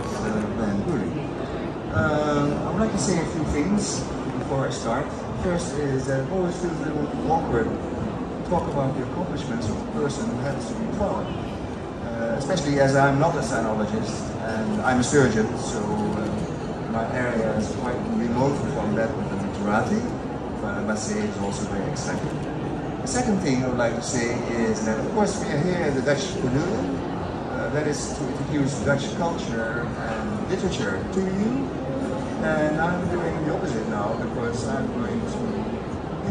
about Van Gulik. I would like to say a few things before I start. First is that it always feels a little awkward to talk about the accomplishments of a person who happens to be 12. Especially as I'm not a sinologist and I'm a surgeon, so my area is quite remote from that of the literati, but I must say it's also very exciting. The second thing I would like to say is that, of course, we are here at the Dutch Pavilion. That is to introduce Dutch culture and literature to you. And I'm doing the opposite now because I'm going to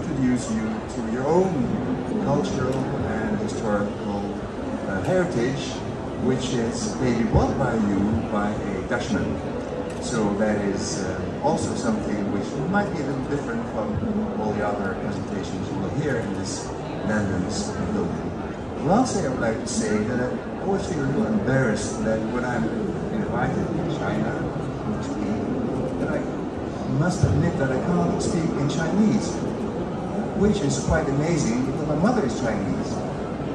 introduce you to your own cultural and historical heritage, which is maybe brought by you by a Dutchman. So that is also something which might be a little different from all the other presentations you will hear in this Netherlands building. Lastly, I would like to say that I always feel a little embarrassed that when I'm invited to China to speak, that I must admit that I can't speak in Chinese, which is quite amazing because my mother is Chinese,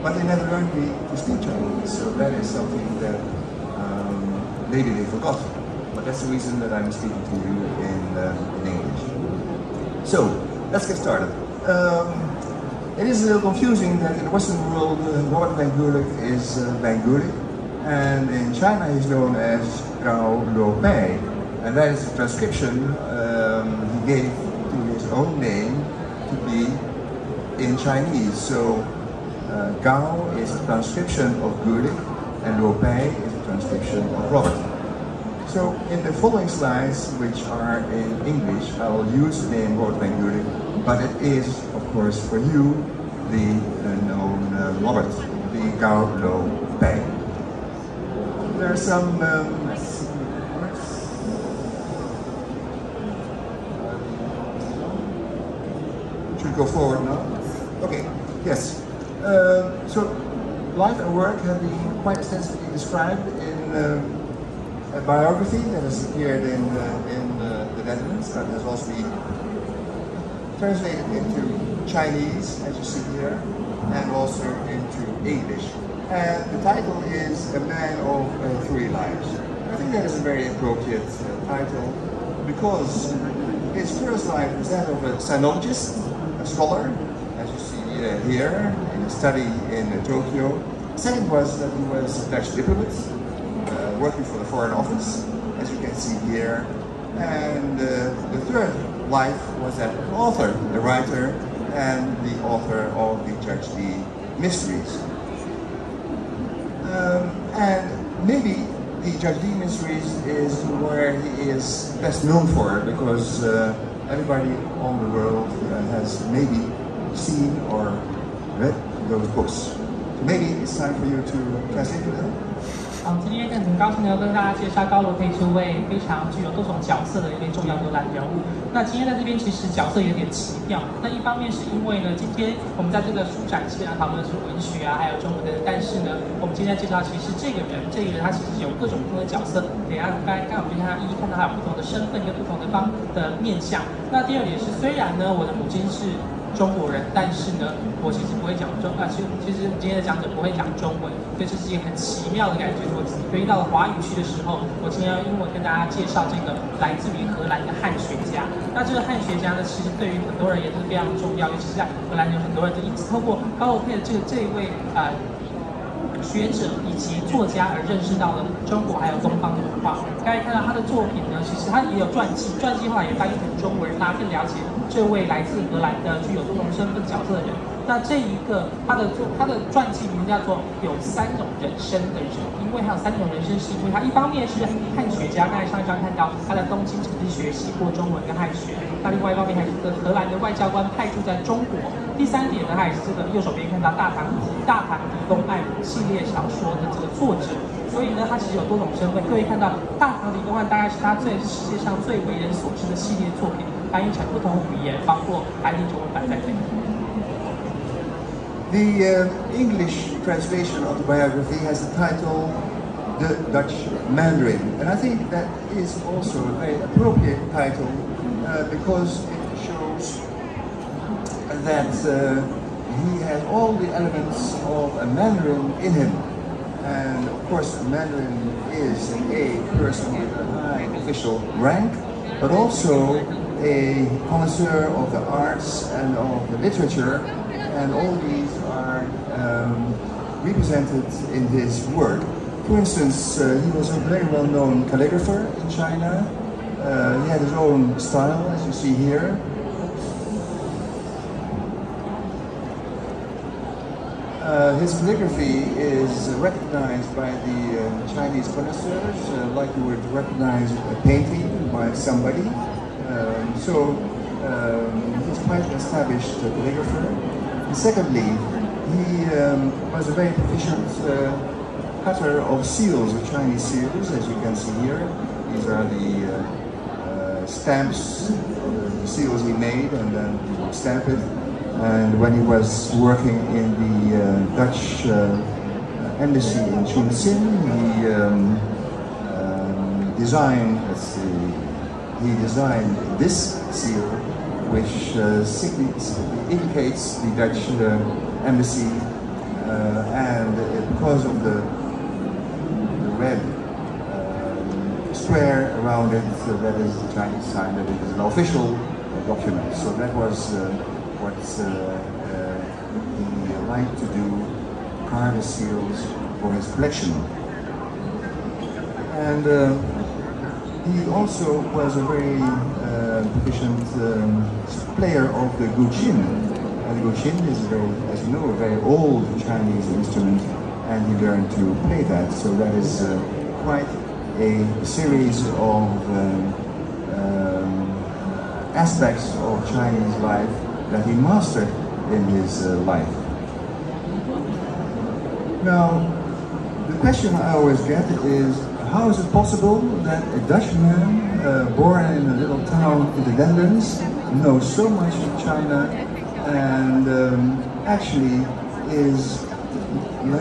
but they never learned me to speak Chinese, so that is something that maybe they forgot. But that's the reason that I'm speaking to you in English. So, let's get started. It is a little confusing that in the Western world, Robert Van Gulik is Van Gulik, and in China he's known as Gao Lopei, and that is the transcription he gave to his own name to be in Chinese. So, Gao is a transcription of Gulik, and Lopei is a transcription of Robert. So, in the following slides, which are in English, I will use the name Robert Van Gulik, but it is, of course, for you, the known Robert, the Gao Lopei. There are some, should we go forward now? Okay, yes. So, life and work have been quite extensively described in a biography that has appeared in the Netherlands, that has also been translated into Chinese, as you see here, and also into English. And the title is A Man of Three Lives. I think that is a very appropriate title because his first life was that of a sinologist, a scholar, as you see here, in a study in Tokyo. The second was that he was a Dutch diplomat, working for the Foreign Office, as you can see here. And the third life was that an author, a writer, and the author of the Judge D Mysteries. And maybe the Judge D Mysteries is where he is best known for, because everybody on the world has maybe seen or read those books. So maybe it's time for you to translate them. 今天很高兴能跟大家介绍高罗佩这位非常具有多种角色的一位重要荷兰人物。那今天在这边其实角色有点奇妙。那一方面是因为呢，今天我们在这个书展基本上讨论的是文学啊，还有中文的。但是呢，我们今天介绍其实这个人他其实有各种不同的角色。等一下刚我们就看他一一看到他有不同的身份跟不同的面向。那第二点是，虽然呢我的母亲是中国人，但是呢，我其实不会讲其实今天的讲者不会讲中文，所以这是一个很奇妙的感觉。我回到了华语区的时候，我今天要用英文跟大家介绍这个来自于荷兰的汉学家。那这个汉学家呢，其实对于很多人也是非常重要，尤其是在荷兰有很多人就因此透过高罗佩的这一位学者以及作家而认识到了中国还有东方的文化。刚才看到他的作品呢，其实他也有传记，传记后来也翻译成中文，让大家更了解这位来自荷兰的具有多重身份角色的人。那这一个他的传记名叫做《有三种人生的人》，因为他有三种人生，是因为他一方面是汉学家，刚才上一章看到他在东京城市学习过中文跟汉学，那另外一方面还是一个荷兰的外交官派驻在中国。第三点呢，他也是这个右手边看到大唐狄公案系列小说的这个作者，所以呢，他其实有多种身份。各位看到大唐狄公案大概是他世界上最为人所知的系列作品，翻译成不同语言，包括繁体中文版在内。The English translation of the biography has the title The Dutch Mandarin, and I think that is also a very appropriate title because it shows that he has all the elements of a Mandarin in him. And of course, a Mandarin is a person with a high official rank, but also a connoisseur of the arts and of the literature, and all these are represented in his work. For instance, he was a very well-known calligrapher in China. He had his own style, as you see here. His calligraphy is recognized by the Chinese connoisseurs, like you would recognize a painting by somebody. He's quite an established calligrapher. And secondly, he was a very proficient cutter of seals, of Chinese seals, as you can see here. These are the stamps, the seals he made, and then he would stamp it. And when he was working in the Dutch embassy in Chongqing, he designed, he designed this seal, which indicates the Dutch embassy, and because of the red square around it, that is the Chinese sign that it is an official document. So that was what he liked to do, carve the seals for his collection. And he also was a very proficient player of the guqin. And the guqin is as you know, a very old Chinese instrument, and he learned to play that. So that is quite a series of aspects of Chinese life that he mastered in his life. Now, the question I always get is, how is it possible that a Dutchman born in a little town in the Netherlands knows so much of China and actually is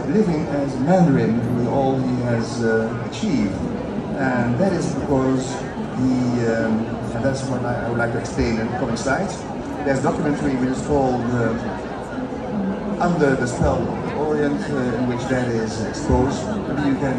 living as a Mandarin with all he has achieved? And that is because he, and that's what I would like to explain in the coming slides. There's a documentary which is called Under the Spell of the Orient, in which that is exposed. Maybe you can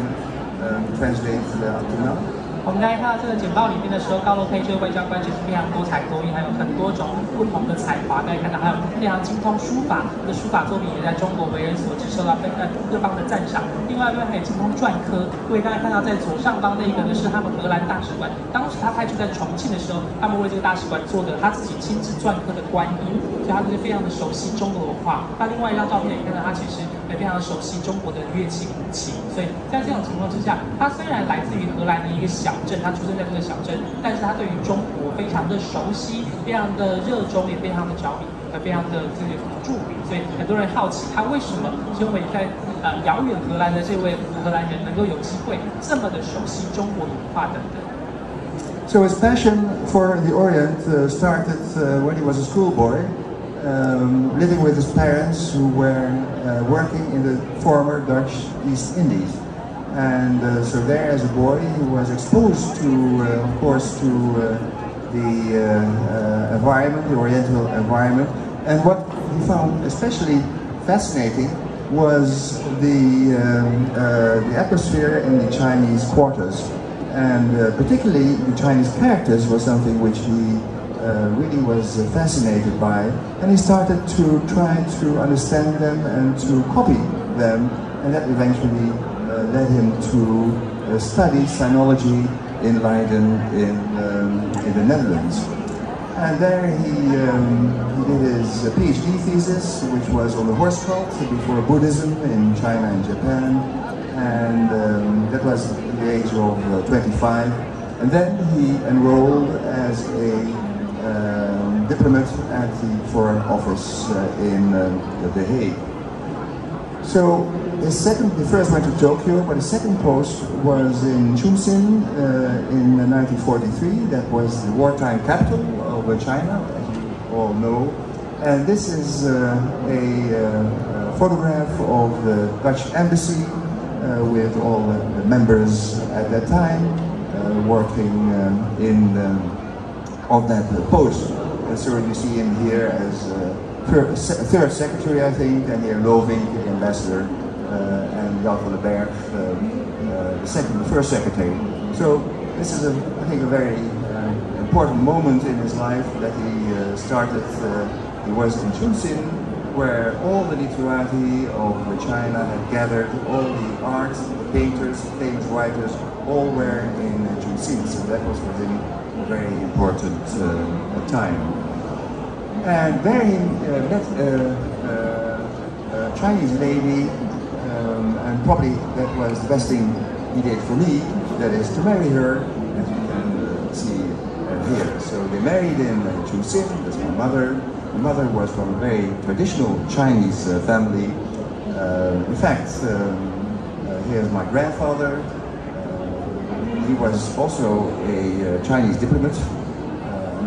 translate up to now. 我们在看到这个简报里面的时候，高罗佩这个外交官其实非常多才多艺，还有很多种不同的才华。大家看到还有非常精通书法，他的书法作品也在中国为人所知，受到各方的赞赏。另外一边还有精通篆刻。各位大家看到在左上方那个呢是他们荷兰大使馆，当时他派驻在重庆的时候，他们为这个大使馆做的他自己亲自篆刻的观音，所以他就是非常的熟悉中国文化。那另外一张照片也看到他其实也非常的熟悉中国的乐器古琴。所以在这种情况之下，他虽然来自于荷兰的一个小镇，他出生在这个小镇，但是他对于中国非常的熟悉，非常的热衷，也非常的着迷，非常的这个著名。所以很多人好奇他为什么身为在遥远荷兰的这位荷兰人，能够有机会这么的熟悉中国文化等等。So his passion for the Orient started when he was a schoolboy, living with his parents who were working in the former Dutch East Indies. And so there, as a boy, he was exposed to, of course, to the environment, the Oriental environment. And what he found especially fascinating was the atmosphere in the Chinese quarters. And particularly the Chinese characters was something which he really was fascinated by. And he started to try to understand them and to copy them. And that eventually led him to study sinology in Leiden in the Netherlands. And there he did his PhD thesis, which was on the horse cult before Buddhism in China and Japan. And that was at the age of 25. And then he enrolled as a diplomat at the Foreign Office in The Hague. So he first went to Tokyo, but his second post was in Chongqing in 1943. That was the wartime capital of China, as you all know. And this is a photograph of the Dutch embassy with all the members at that time working on that post. And so you see him here as third secretary, I think, and here Loving, the ambassador, and Jan van den Berg, the first secretary. So this is, I think, a very important moment in his life that he started. He was in Chunxin, where all the literati of China had gathered, all the art, the painters, famous writers, all were in Chunxin. So that was for him a very important time. And there he met a Chinese lady, and probably that was the best thing he did for me, that is to marry her, as you can see here. So they married in Chunxin. That's my mother. My mother was from a very traditional Chinese family. In fact, here's my grandfather. He was also a Chinese diplomat.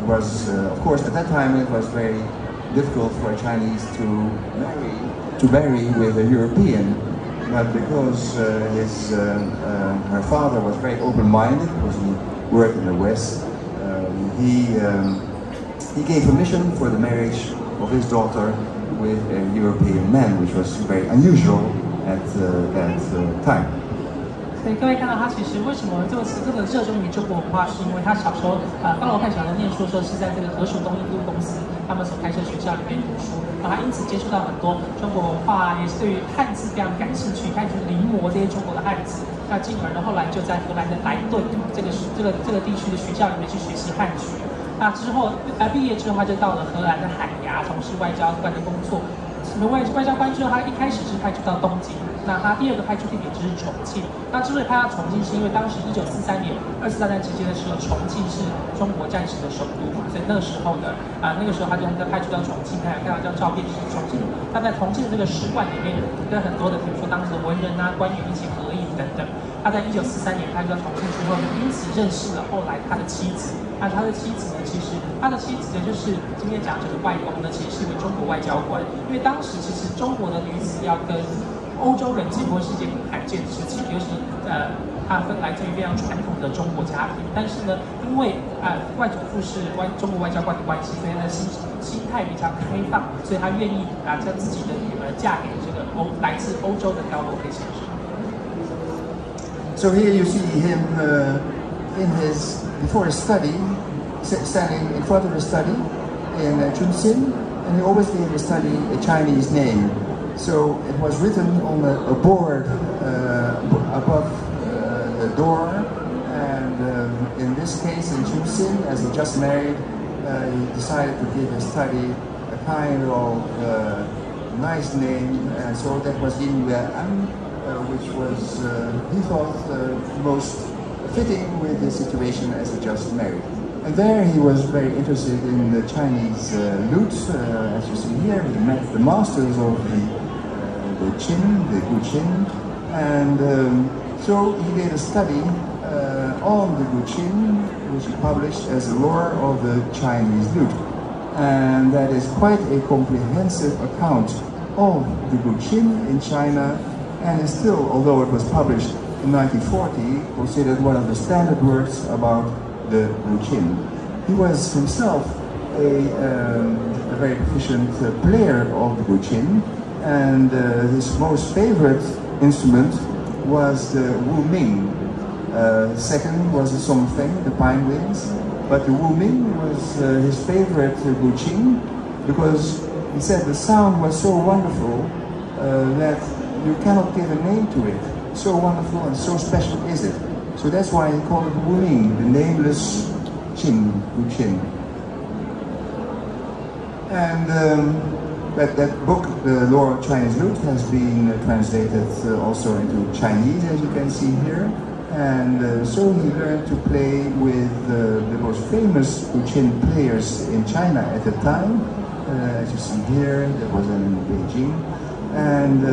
Of course, at that time it was very difficult for a Chinese to marry with a European. But because her father was very open-minded, because he worked in the West, he gave permission for the marriage of his daughter with a European man, which was very unusual at that time. 所以各位看到他其实为什么这么热衷于中国文化，是因为他小时候高罗佩小时候念书的时候是在这个荷属东印度公司他们所开设学校里面读书，然后他因此接触到很多中国文化，也是对于汉字非常感兴趣，开始临摹这些中国的汉字。那进而呢，后来就在荷兰的莱顿这个地区的学校里面去学习汉学。那之后毕业之后，他就到了荷兰的海牙从事外交官的工作。外交官之后，他一开始是派驻到东京，那他第二个派驻地点就是重庆。那之所以派到重庆，是因为当时1943年2次大战期间的时候，重庆是中国战时的首都嘛，所以那个时候他就派驻到重庆，看到这张照片是重庆。他在重庆的这个使馆里面，跟很多的比如说当时的文人啊、官员一起合影等等。他在1943年派驻到重庆之后，因此认识了后来他的妻子。那他的妻子呢，其实他的妻子呢，就是今天讲者的外公呢，其实是一位中国外交官。因为当时其实中国的女子要跟欧洲人结婚是一件很罕见的事情，尤其他来自于非常传统的中国家庭。但是呢，因为外祖父是中国外交官的关系，所以他的心态比较开放，所以他愿意将自己的女儿嫁给这个来自欧洲的高罗佩先生。So here you see him before his study, standing in front of his study in Chunxin, and he always gave his study a Chinese name. So it was written on a board above the door, and in this case in Chunxin, as he just married, he decided to give his study a kind of nice name, and so that was Yin An, which was, he thought, most fitting with the situation as he just married. And there he was very interested in the Chinese lute. As you see here, he met the masters of the Qin, the Guqin, and so he made a study on the Guqin, which he published as a lore of the Chinese lute. And that is quite a comprehensive account of the Guqin in China, and is still, although it was published in 1940, considered one of the standard works about the Guqin. He was himself a very proficient player of the Guqin, and his most favorite instrument was the Wu Ming. Second was the Songfeng, the pine winds, but the Wu Ming was his favorite Guqin because he said the sound was so wonderful that you cannot give a name to it. So wonderful and so special is it. So that's why he called it Wu Ming, the nameless Qin, Guqin. And that book, The Lore of Chinese Lute, has been translated also into Chinese, as you can see here. And so he learned to play with the most famous Guqin players in China at the time. As you see here, that was in Beijing. And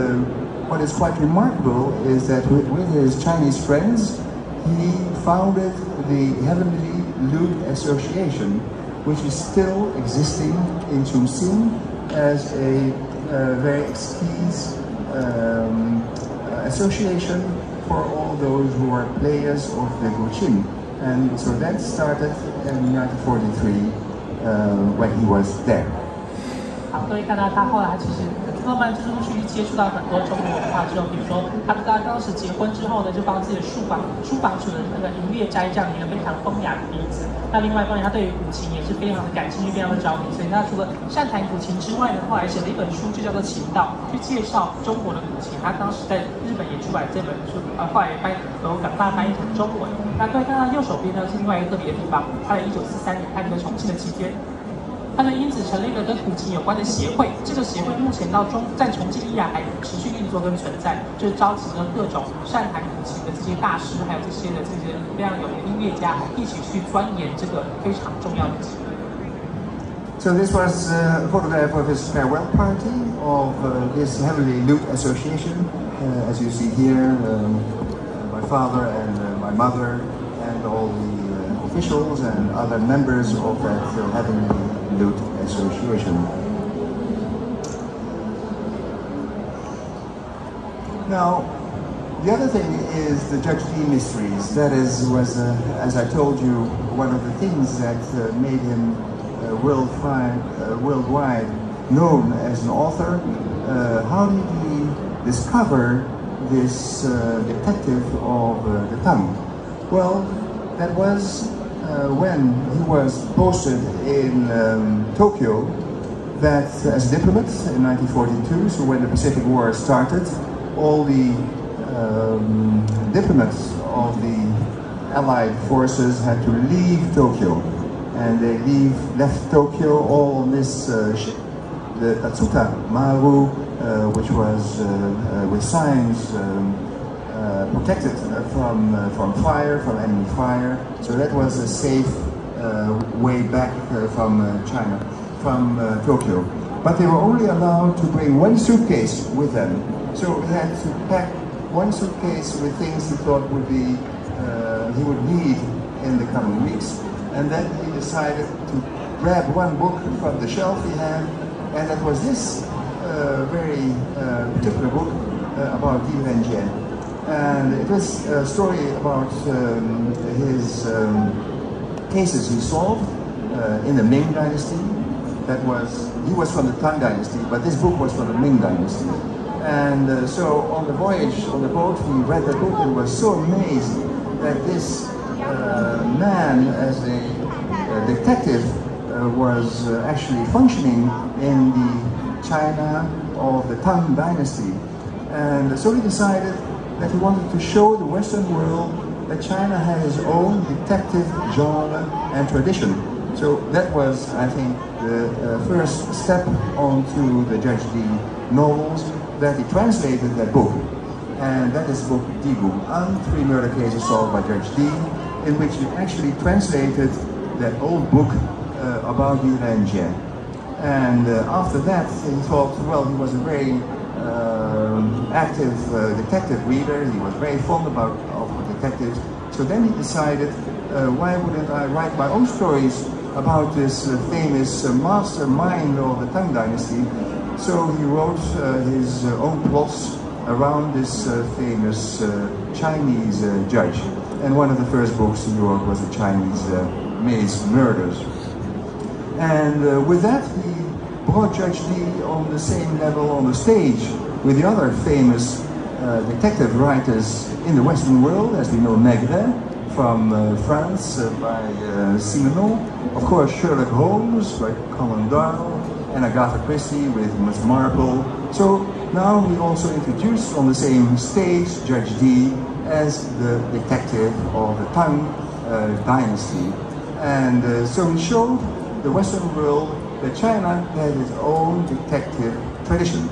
what is quite remarkable is that with his Chinese friends, he founded the Heavenly Lute Association, which is still existing in Chunxin as a very exquisite association for all those who are players of the Guqin. And so that started in 1943 when he was there. 好，各位看到他后来其实慢慢就是陆续去接触到很多中国文化之后，比如说他当时结婚之后呢，就帮自己的书房处的那个营业斋这样一个非常风雅的名字。那另外一方面，他对于古琴也是非常的感兴趣，非常的着迷，所以他除了善弹古琴之外呢，后来写了一本书，就叫做《琴道》，去介绍中国的古琴。他当时在日本也出版这本书，后来由港大翻译成中文。那各位看到右手边呢是另外一个特别的地方，他在1943年开始在重庆的期间。他就因此成立了跟古琴有关的协会，这个协会目前在重庆依然还持续运作跟存在，就是召集了各种善弹古琴的这些大师，还有这些非常有名的音乐家，一起去钻研这个非常重要的琴。So this was a photograph of his farewell party of this heavily lute association. As you see here, my father and my mother and all the officials and other members of that heavenly lute association. Now, the other thing is the Judge Dee mysteries. That was, as I told you, one of the things that made him worldwide known as an author. How did he discover this detective of the tongue? Well, that was when he was posted in Tokyo, that as a diplomat in 1942, so when the Pacific War started, all the diplomats of the Allied forces had to leave Tokyo, and they left Tokyo all on this ship, the Tatsuta Maru, which was with signs protected from fire, from enemy fire. So that was a safe way back from China, from Tokyo. But they were only allowed to bring one suitcase with them. So he had to pack one suitcase with things he thought would be he would need in the coming weeks. And then he decided to grab one book from the shelf he had, and that was this very particular book about Di Renjie. And it was a story about his cases he solved in the Ming Dynasty. He was from the Tang Dynasty, but this book was from the Ming Dynasty. And so on the voyage, on the boat, he read the book and was so amazed that this man, as a detective, was actually functioning in the China of the Tang Dynasty. And so he decided that he wanted to show the Western world that China had its own detective genre and tradition. So that was, I think, the first step onto the Judge Dee novels, that he translated that book. And that is the book Digu, 3 murder cases solved by Judge Dee, in which he actually translated that old book about Di Renjie. And after that, he thought, well, he was a very active detective reader. He was very fond of detectives. So then he decided, why wouldn't I write my own stories about this famous mastermind of the Tang Dynasty? So he wrote his own plots around this famous Chinese judge. And one of the first books he wrote was the Chinese Maze Murders. And with that, he brought Judge Dee on the same level on the stage with the other famous detective writers in the Western world, as we know Maigret from France by Simenon, of course Sherlock Holmes by Conan Doyle, and Agatha Christie with Miss Marple. So now we also introduced on the same stage Judge Dee as the detective of the Tang Dynasty. And so he showed the Western world that China had its own detective tradition.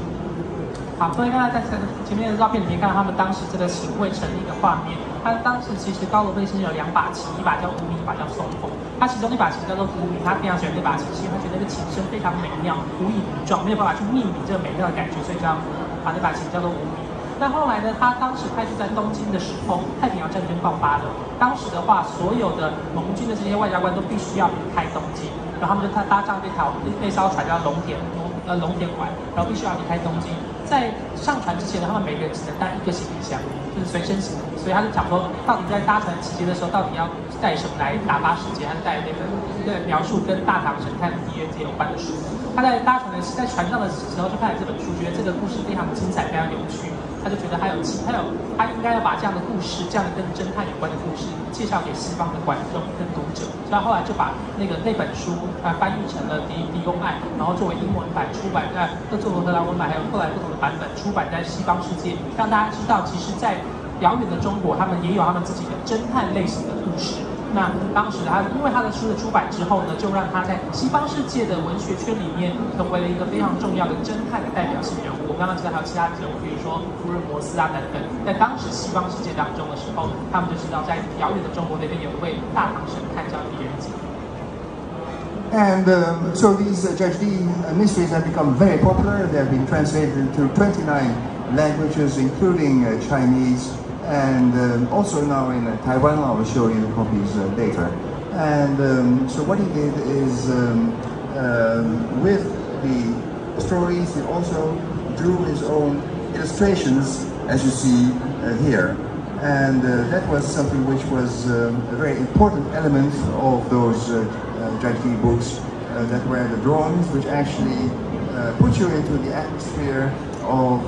好，各位刚才在前面的照片里面看到他们当时这个琴会成立的画面。他当时其实高罗佩先生有2把琴，一把叫无名，一把叫松风。他其中一把琴叫做无名，他非常喜欢这把琴，因为他觉得那个琴声非常美妙，无以名状，没有办法去命名这个美妙的感觉，所以就要把那把琴叫做无名。那后来呢，他当时派驻在东京的时候，太平洋战争爆发了。当时的话，所有的盟军的这些外交官都必须要离开东京，然后他们就搭上那艘船叫龙田丸，然后必须要离开东京。在上船之前呢，他们每个人只能带一个行李箱，就是随身行李。所以他就讲说，到底在搭船期间的时候，到底要带什么来打发时间？他就带那个描述跟大唐神探狄仁杰有关的书。他在搭船在船上的时候就看了这本书，觉得这个故事非常精彩，非常有趣。他就觉得他应该要把这样的故事，这样的跟侦探有关的故事介绍给西方的观众跟读者。所以他后来就把那本书翻译成了狄公案，然后作为英文版出版，又做为荷兰文版，还有后来不同的版本出版在西方世界，让大家知道，其实在遥远的中国，他们也有他们自己的侦探类型的故事。那当时因为他的书的出版之后呢，就让他在西方世界的文学圈里面成为了一个非常重要的侦探的代表性人物。我刚刚知道还有其他人物，比如说福尔摩斯啊等等。在当时西方世界当中的时候，他们就知道在遥远的中国那边有一位大唐神探叫狄仁杰。And so these Judge Dee mysteries have become very popular. They have been translated into 29 languages, including Chinese, and also now in Taiwan. I will show you the copies later. And so what he did is, with the stories, he also drew his own illustrations, as you see here. And that was something which was a very important element of those Judge Dee books, that were the drawings which actually put you into the atmosphere of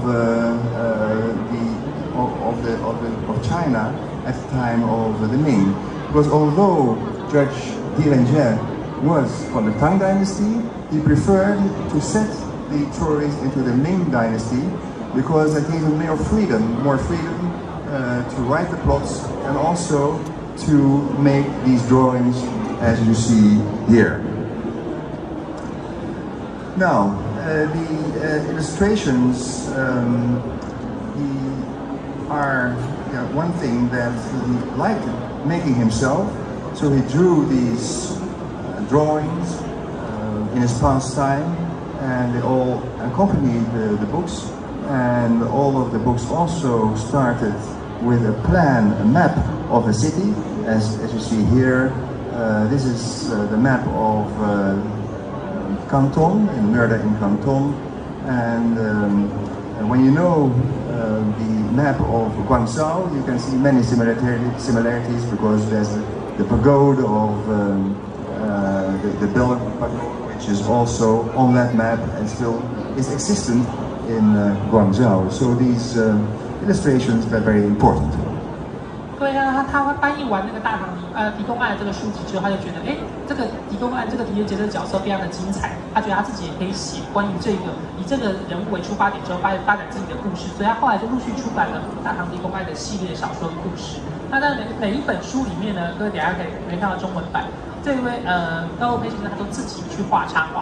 China at the time of the Ming. Because although Judge Dee was from the Tang Dynasty, he preferred to set the stories into the Ming Dynasty because that gave him more freedom to write the plots and also to make these drawings as you see here. Now, the illustrations are one thing that he liked making himself, so he drew these drawings in his pastime, and they all accompanied the books, and all of the books also started with a plan, a map of a city, as you see here. This is the map of Canton, in Murder in Canton, and when you know the map of Guangzhou, you can see many similarities because there's the pagoda of the Bell Pagoda, which is also on that map and still is existent in Guangzhou. So these illustrations are very important. 各位看到他翻译完那个大唐狄公案这个书籍之后，他就觉得，这个狄公案这个狄仁杰这个角色非常的精彩，他觉得他自己也可以写关于以这个人物为出发点之后发展自己的故事，所以他后来就陆续出版了大唐狄公案的系列小说故事。那在每一本书里面呢，各位等一下可以看到中文版。这位高罗佩先生他都自己去画插图，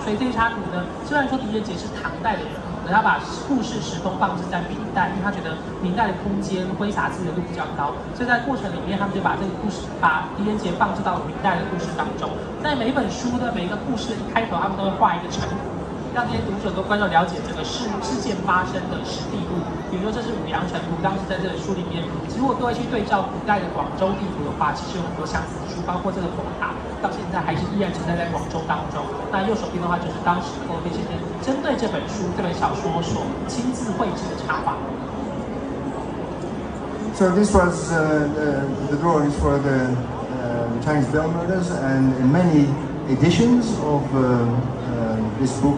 所以这些插图呢，虽然说狄仁杰是唐代的人物。他把故事时空放置在明代，因为他觉得明代的空间挥洒自己的度比较高，所以在过程里面，他们就把这个故事，把狄仁杰放置到明代的故事当中。在每一本书的每一个故事的一开头，他们都会画一个城府，让这些读者跟观众了解这个事件发生的实地物。比如说，这是五羊城图，当时在这本书里面，如果各位去对照古代的广州地图的话，其实有很多相似处，包括这个红塔。到现在还是依然存在在广州当中。那右手边的话，就是当时高罗佩先生针对这本小说所亲自绘制的插画。So this was the drawings for the Chinese Bell Murders, and in many editions of this book,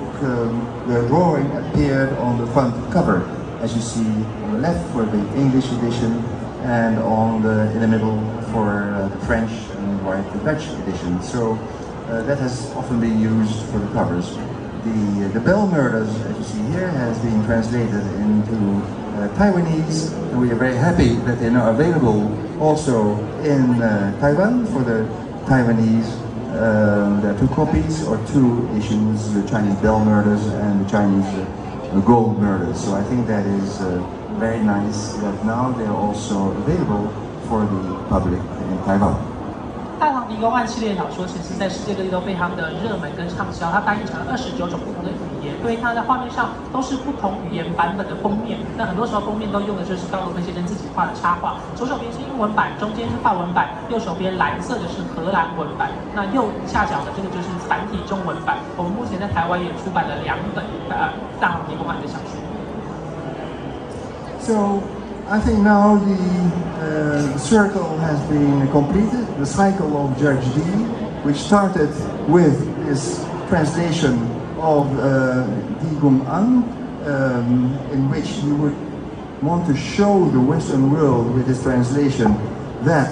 the drawing appeared on the front cover, as you see on the left for the English edition, and in the middle for the French and right the Dutch edition. So that has often been used for the covers. The Bell Murders, as you see here, has been translated into Taiwanese, and we are very happy that they're now available also in Taiwan for the Taiwanese. There are two copies or two editions, the Chinese Bell Murders and the Chinese Gold Murders. So I think that is very nice that now they are also available for the public in Taiwan. 大唐狄公案系列小说其实在世界各地都非常的热门跟畅销，它翻译成了29种不同的语言。各位看到在画面上都是不同语言版本的封面，那很多时候封面都用的就是高罗佩先生自己画的插画。左手边是英文版，中间是法文版，右手边蓝色的是荷兰文版，那右下角的这个就是繁体中文版。我们目前在台湾也出版了2本大唐狄公案的小说。So I think now the circle has been completed, the cycle of Judge D, which started with his translation of Di Gong An, in which he would want to show the Western world with his translation that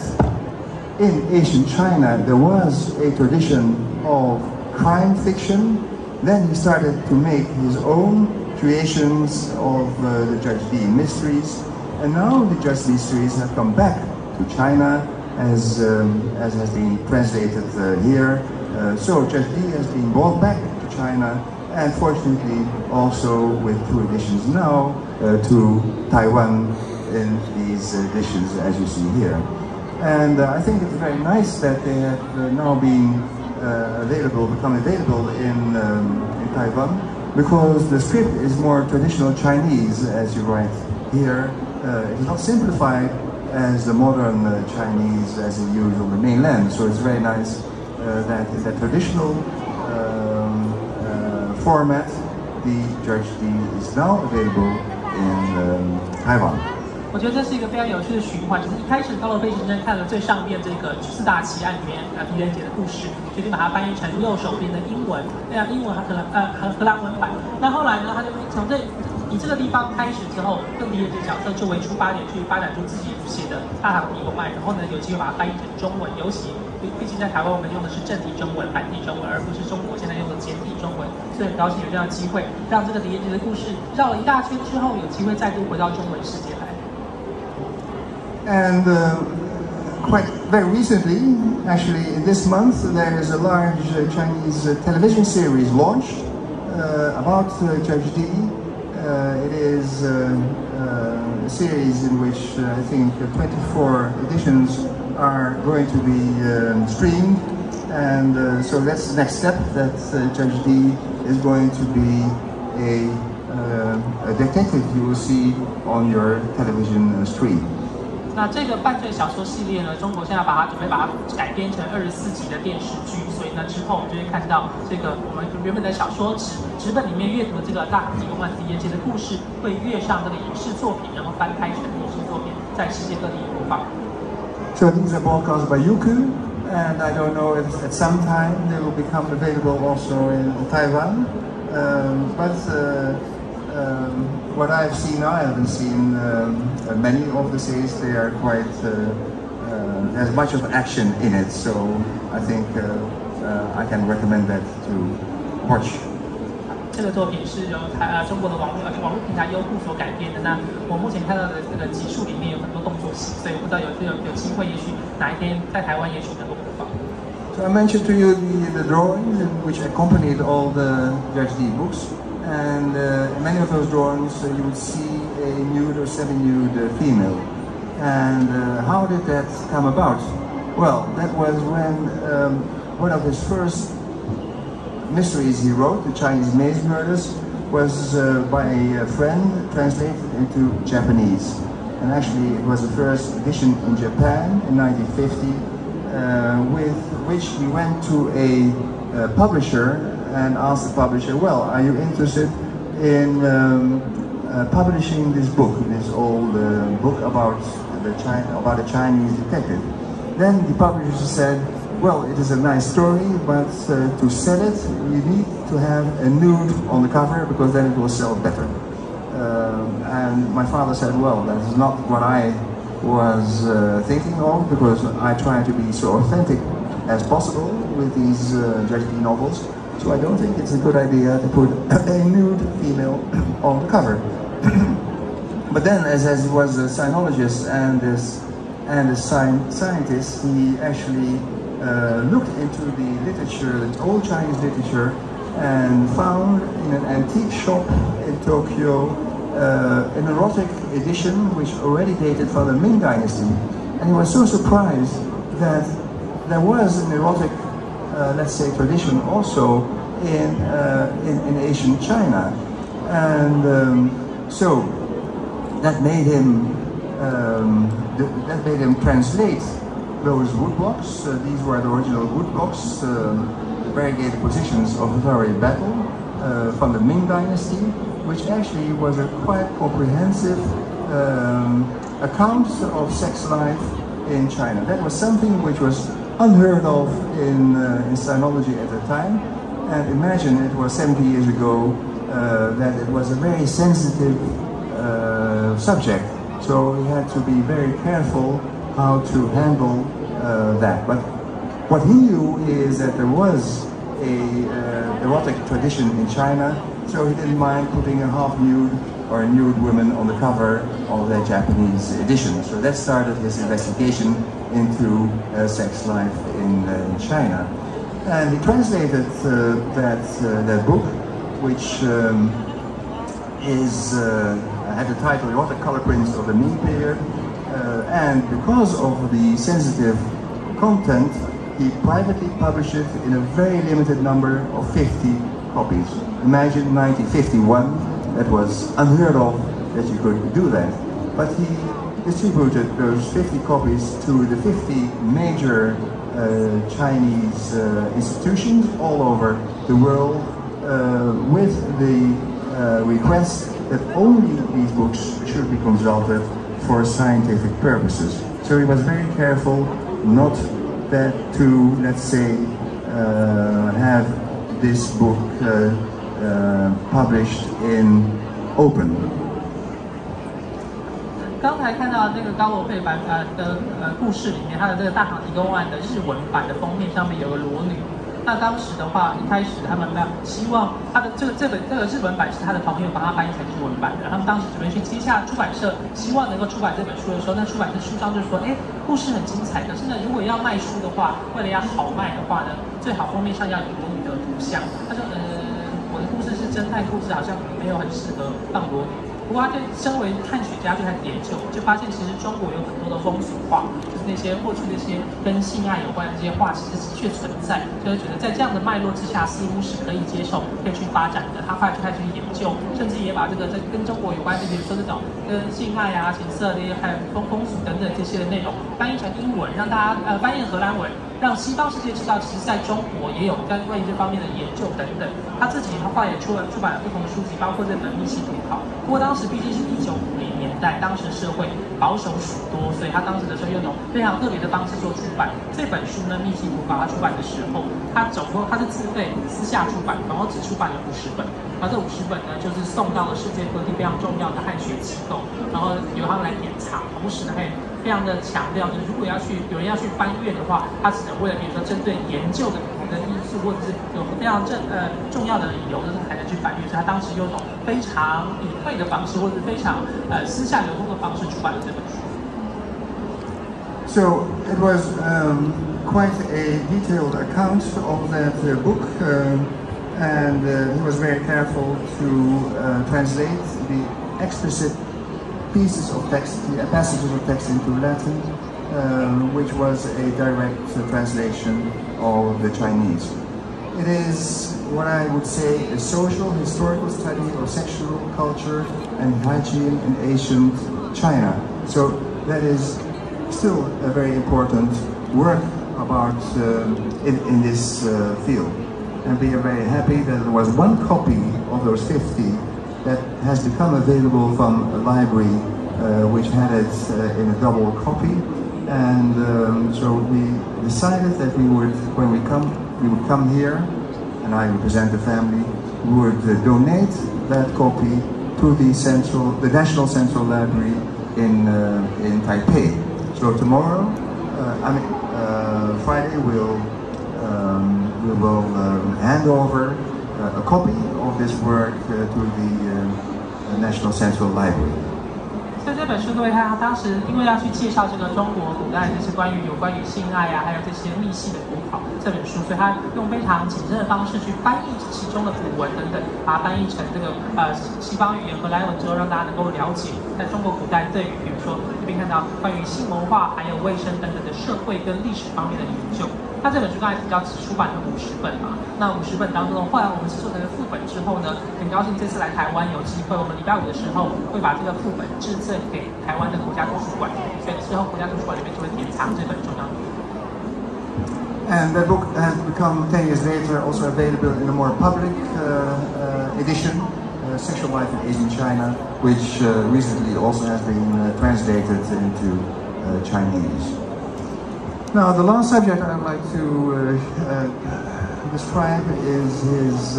in ancient China there was a tradition of crime fiction. Then he started to make his own creations of the Judge D mysteries, and now the Judge D series have come back to China as has been translated here. So Judge D has been brought back to China, and fortunately also with 2 editions now to Taiwan in these editions as you see here. And I think it's very nice that they have now been become available in Taiwan, because the script is more traditional Chinese, as you write here. It is not simplified as the modern Chinese as it used on the mainland. So it's very nice that in that traditional format, the Judge D is now available in Taiwan. 我觉得这是一个非常有趣的循环，就是一开始高罗佩先生看了最上面这个4大奇案里面狄仁杰的故事，决定把它翻译成右手边的英文，英文和荷兰文版。那后来呢，他就从以这个地方开始之后，用狄仁杰角色作为出发点去发展出自己写的大唐狄公案，然后呢有机会把它翻译成中文，尤其毕竟在台湾我们用的是正体中文、繁体中文，而不是中国现在用的简体中文，所以很高兴有这样的机会，让这个狄仁杰的故事绕了一大圈之后，有机会再度回到中文世界来。And quite very recently, actually this month, there is a large Chinese television series launched about Judge D. It is a series in which I think 24 editions are going to be streamed, and so that's the next step, that Judge D is going to be a detective you will see on your television screen. 那这个犯罪小说系列呢，中国现在准备把它改编成24集的电视剧，所以呢之后我们就会看到这个我们原本的小说纸本里面阅读的这个大唐狄公案狄仁杰的故事，会跃上这个影视作品，然后翻拍成影视作品，在世界各地播放。So these are broadcast by Youku, and I don't know if at some time they will become available also in Taiwan. What I've seen now, I haven't seen many of the series. They are quite, there's much of action in it, so I think I can recommend that to watch. 这个作品是由中国的网络平台优酷所改编的。那我目前看到的这个集数里面有很多动作戏，所以不知道有机会，也许哪一天在台湾也许能够播放。So I mentioned to you the drawings which accompanied all the Judge D books. And in many of those drawings you would see a nude or semi-nude female. And how did that come about? Well, that was when one of his first mysteries he wrote, the Chinese Maze Murders, was by a friend translated into Japanese. And actually it was the first edition in Japan in 1950, with which he went to a publisher and asked the publisher, well, are you interested in publishing this book, this old book about a Chinese detective? Then the publisher said, well, it is a nice story, but to sell it, you need to have a nude on the cover, because then it will sell better. And my father said, well, that is not what I was thinking of, because I try to be so authentic as possible with these Judge D novels. So I don't think it's a good idea to put a nude female on the cover. But then, as he was a sinologist and a scientist, he actually looked into the literature, the old Chinese literature, and found in an antique shop in Tokyo an erotic edition which already dated from the Ming Dynasty. And he was so surprised that there was an erotic let's say tradition also in ancient China, and so that made him translate those woodblocks. These were the original woodblocks, variegated positions of literary battle from the Ming Dynasty, which actually was a quite comprehensive accounts of sex life in China. That was something which was unheard of in sinology at the time. And imagine it was 70 years ago that it was a very sensitive subject. So we had to be very careful how to handle that. But what he knew is that there was a erotic tradition in China, so he didn't mind putting a half-nude or a nude woman on the cover of the Japanese edition. So that started his investigation into sex life in China. And he translated that book, which had the title The Watercolor Prints of the Ming Period, and because of the sensitive content, he privately published it in a very limited number of 50 copies. Imagine 1951, that was unheard of that you could do that. But he distributed those 50 copies to the 50 major Chinese institutions all over the world with the request that only these books should be consulted for scientific purposes. So he was very careful not to, let's say, have this book published in open. 刚才看到那个高罗佩版的故事里面，它的这个大唐提公案的日文版的封面上面有个裸女。那当时的话，一开始他们希望他的这个日文版是他的好朋友帮他翻译成日文版的。他们当时准备去接洽出版社，希望能够出版这本书的时候，那出版社书商就说：“哎，故事很精彩，可是呢，如果要卖书的话，为了要好卖的话呢，最好封面上要有裸女的图像。”他说：“我的故事是侦探故事，好像没有很适合放裸女。”不过他就身为汉学家就开始研究，就发现其实中国有很多的风俗画，就是那些过去那些跟性爱有关的这些画，其实的确存在，就是觉得在这样的脉络之下，似乎是可以接受、可以去发展的。他后来就开始去研究，甚至也把这个跟中国有关的，比如说这种跟性爱啊、情色的，还有风俗等等这些的内容，翻译成英文，让大家翻译荷兰文，让西方世界知道，其实在中国也有关于这方面的研究等等。他自己后来也出版了不同的书籍，包括这本《密西图考》。不过当时毕竟是1950年代，当时社会保守许多，所以他当时的时候用一种非常特别的方式做出版。这本书呢，《密西图考》他出版的时候，他是自费私下出版，然后只出版了50本。然后这50本呢，就是送到了世界各地非常重要的汉学机构，然后由他们来典藏。同时呢，还非常的强调，就是如果有人要去翻阅的话，他只能为了比如说针对研究的因素，或者是有非常重要的理由，就是才能去翻阅。所以他当时用一种非常隐晦的方式，或者是非常私下流通的方式出版了这本书。So it was quite a detailed account of that book, and he was very careful to translate the explicit pieces of text, passages of text into Latin, which was a direct translation of the Chinese. It is what I would say a social, historical study of sexual culture and hygiene in ancient China. So that is still a very important work about in this field. And we are very happy that there was one copy of those 50 that has become available from a library which had it in a double copy. And so we decided that we would, when we would come here, and I represent the family, we would donate that copy to the National Central Library in Taipei. So tomorrow, Friday, we will hand over a copy of this work to the National Central Library. 所以这本书对他当时因为要去介绍这个中国古代就是关于性爱啊，还有这些密系的图考这本书，所以他用非常谨慎的方式去翻译其中的古文等等，把它翻译成这个西方语言荷兰文之后，让大家能够了解在中国古代对于比如说这边看到关于性文化还有卫生等等的社会跟历史方面的研究。他这本书刚才提到只出版了50本嘛，那50本当中，后来我们制作成了副本之后呢，很高兴这次来台湾有机会，我们礼拜5的时候会把这个副本致赠给台湾的国家图书馆，所以之后国家图书馆里面就会典藏这本重要的。And that book has become 10 years later also available in a more public edition, Sexual Life in Asian China, which recently also has been translated into Chinese. Now, the last subject I'd like to describe is his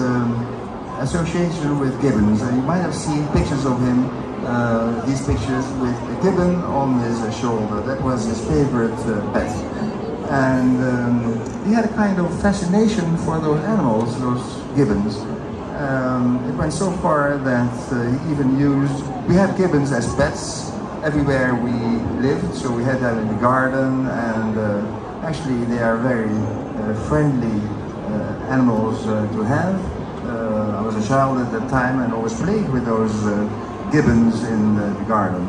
association with gibbons. You might have seen pictures of him, these pictures with a gibbon on his shoulder. That was his favorite pet. And he had a kind of fascination for those animals, those gibbons. It went so far that he even used, we have gibbons as pets everywhere we lived, so we had them in the garden, and actually they are very friendly animals to have. I was a child at that time and always played with those gibbons in the garden.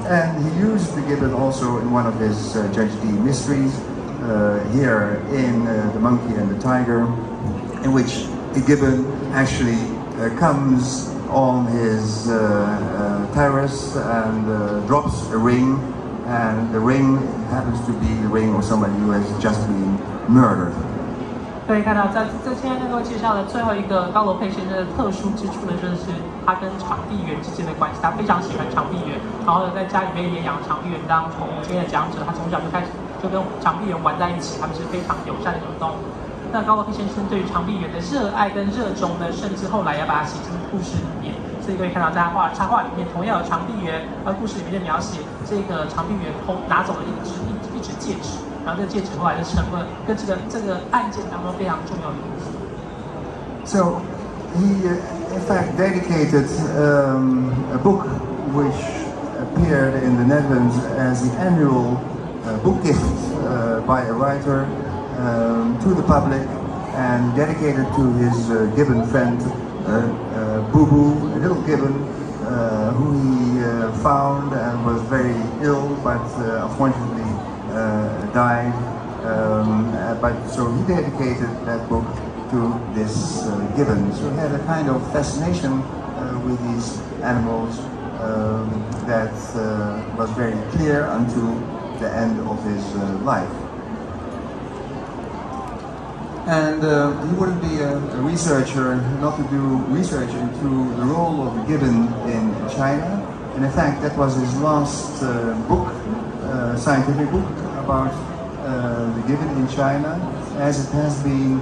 And he used the gibbon also in one of his Judge Dee mysteries, here in The Monkey and the Tiger, in which the gibbon actually comes on his terrace and drops a ring, and the ring happens to be the ring of somebody who has just been murdered. 可以看到，在今天能够介绍的最后一个高罗佩先生的特殊之处呢，就是他跟长臂猿之间的关系。他非常喜欢长臂猿，然后在家里面也养长臂猿当宠物。今天的讲者，他从小就开始就跟长臂猿玩在一起，他们是非常友善的一种动物。那高罗佩先生对于长臂猿的热爱跟热衷呢，甚至后来要把它写进故事里面。所以可以看到，在插画里面同样有长臂猿，而故事里面的描写，这个长臂猿拿走了一只戒指。然后这个戒指后来就成了跟这个案件当中非常重要的因素。So he, in fact, dedicated a book which appeared in the Netherlands as the annual book gift by a writer to the public, and dedicated to his gibbon friend, Boo Boo, a little gibbon who he found and was very ill, but unfortunately died. But so he dedicated that book to this gibbon. So he had a kind of fascination with these animals that was very clear until the end of his life. And he wouldn't be a researcher not to do research into the role of the gibbon in China. And in fact, that was his last book, scientific book about the gibbon in China, as it has been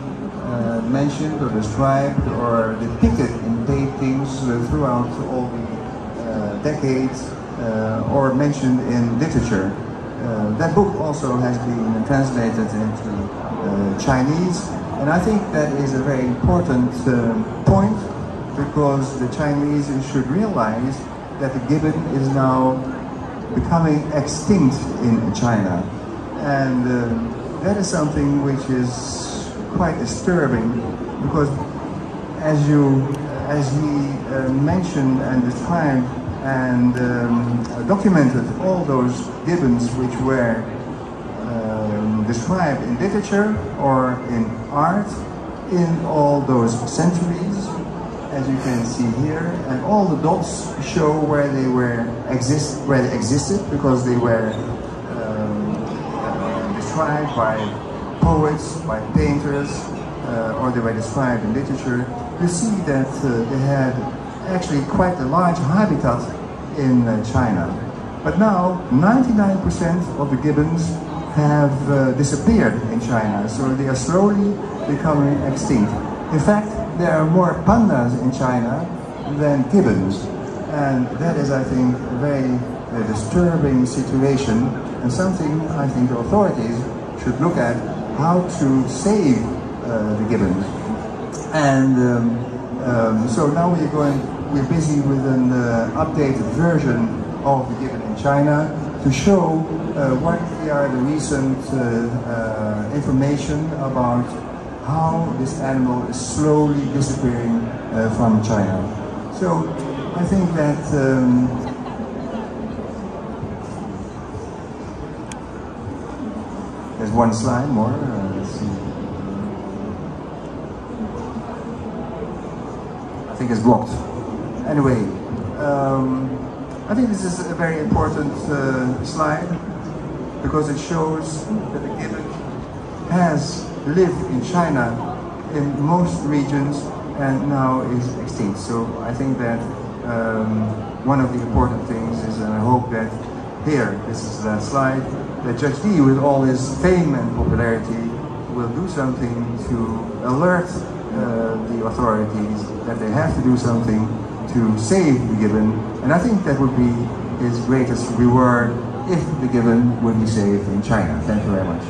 mentioned or described or depicted in paintings throughout all the decades, or mentioned in literature. That book also has been translated into Chinese, and I think that is a very important point, because the Chinese should realize that the gibbon is now becoming extinct in China, and that is something which is quite disturbing, because as he mentioned and described and documented all those gibbons which were described in literature or in art in all those centuries, as you can see here, and all the dots show where they existed, because they were described by poets, by painters, or they were described in literature. You see that they had actually quite a large habitat in China. But now 99% of the gibbons have disappeared in China, so they are slowly becoming extinct. In fact, there are more pandas in China than gibbons, and that is, I think, a very disturbing situation, and something I think the authorities should look at, how to save the gibbons. And so now we're busy with an updated version of the gibbon in China to show what are the recent information about how this animal is slowly disappearing from China. So I think that there's one slide more. Let's see. I think it's blocked. Anyway, I think this is a very important slide, because it shows that the gibbon has lived in China in most regions and now is extinct. So I think that one of the important things is, and I hope that here, this is the slide, that Judge Dee, with all his fame and popularity, will do something to alert the authorities that they have to do something to save the gibbon, and I think that would be his greatest reward if the gibbon would be saved in China. Thank you very much.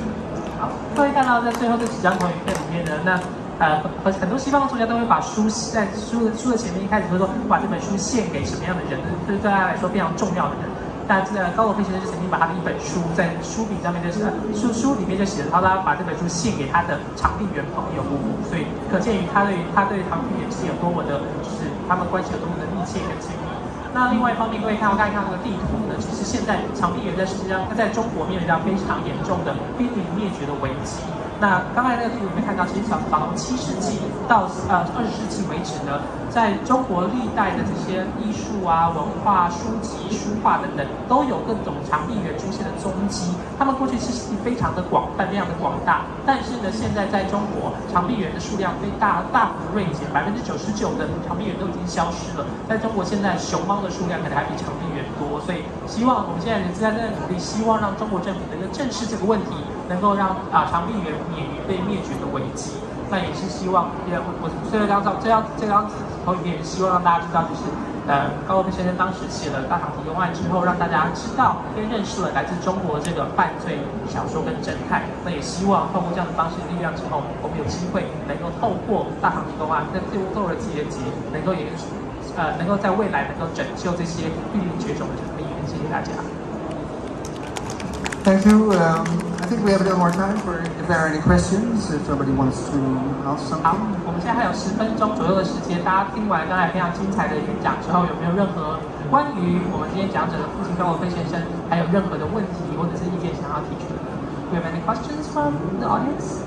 好，各位看到在最后这几张投影片里面呢，那很多西方的作家都会把书在书的前面一开始会说，把这本书献给什么样的人，这是对他来说非常重要的人。那这个高罗佩先生就曾经把他的一本书在书笔上面书里面就写着他把这本书献给他的长臂猿朋友，所以可见于他对长臂猿是有多么的，就是他们关系有多么的密切跟亲密。那另外一方面，各位看到这个地图呢，其实现在长臂猿在世界上，它在中国面临到非常严重的濒临灭绝的危机。那刚才那个地图里面看到，其实从7世纪到20世纪为止呢，在中国历代的这些艺术啊、文化、书籍、书画等等，都有各种长臂猿出现的踪迹。他们过去其实非常的广泛、非常的广大，但是呢，现在在中国长臂猿的数量大幅锐减，99%的长臂猿都已经消失了。在中国现在熊猫的数量可能还比长臂猿多，所以希望我们现在人在努力，希望让中国政府能够正视这个问题，能够让长臂猿免于被灭绝的危机。那也是希望，我这张投影片也是希望让大家知道，就是高罗佩先生当时写了《大唐提供案》之后，让大家知道跟认识了来自中国这个犯罪小说跟侦探。那也希望透过这样的方式力量之后，我们有机会能够透过《大唐提供案》跟窦尔基的集，能够在未来能够拯救这些濒临绝种的长臂猿。谢谢大家。Thank you. I think we have a little more time for if there are any questions, if somebody wants to ask something. 好，我们现在还有10分钟左右的时间，大家听完刚才非常精彩的演讲之后，有没有任何关于我们今天讲者的父亲高罗佩先生，还有任何的问题或者是意见想要提出的？ We have any questions from the audience?